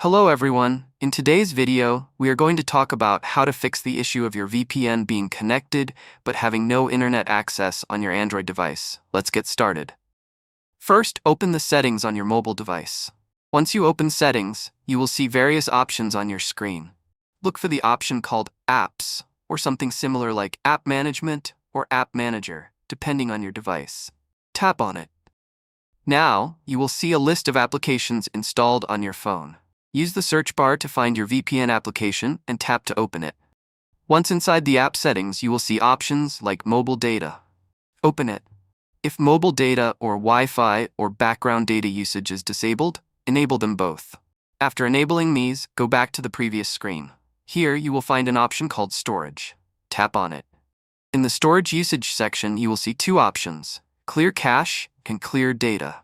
Hello everyone, in today's video, we are going to talk about how to fix the issue of your VPN being connected but having no internet access on your Android device. Let's get started. First, open the settings on your mobile device. Once you open settings, you will see various options on your screen. Look for the option called Apps, or something similar like App Management or App Manager, depending on your device. Tap on it. Now, you will see a list of applications installed on your phone. Use the search bar to find your VPN application and tap to open it. Once inside the app settings, you will see options like mobile data. Open it. If mobile data or Wi-Fi or background data usage is disabled, enable them both. After enabling these, go back to the previous screen. Here, you will find an option called Storage. Tap on it. In the Storage Usage section, you will see two options: Clear Cache and Clear Data.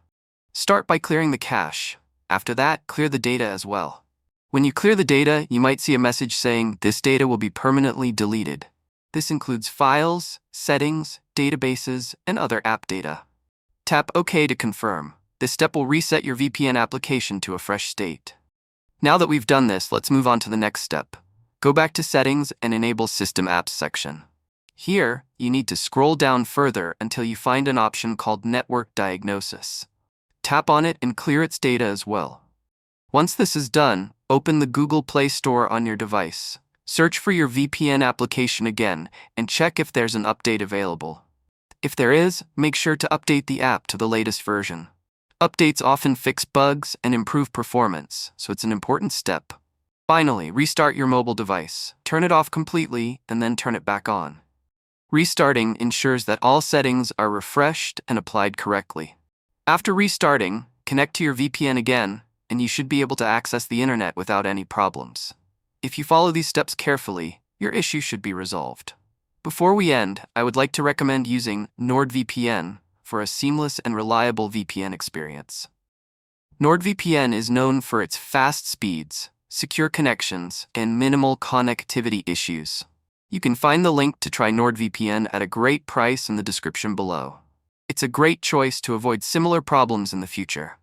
Start by clearing the cache. After that, clear the data as well. When you clear the data, you might see a message saying this data will be permanently deleted. This includes files, settings, databases, and other app data. Tap OK to confirm. This step will reset your VPN application to a fresh state. Now that we've done this, let's move on to the next step. Go back to Settings and enable System Apps section. Here, you need to scroll down further until you find an option called Network Diagnosis. Tap on it and clear its data as well. Once this is done, open the Google Play Store on your device. Search for your VPN application again and check if there's an update available. If there is, make sure to update the app to the latest version. Updates often fix bugs and improve performance, so it's an important step. Finally, restart your mobile device. Turn it off completely and then turn it back on. Restarting ensures that all settings are refreshed and applied correctly. After restarting, connect to your VPN again, and you should be able to access the internet without any problems. If you follow these steps carefully, your issue should be resolved. Before we end, I would like to recommend using NordVPN for a seamless and reliable VPN experience. NordVPN is known for its fast speeds, secure connections, and minimal connectivity issues. You can find the link to try NordVPN at a great price in the description below. It's a great choice to avoid similar problems in the future.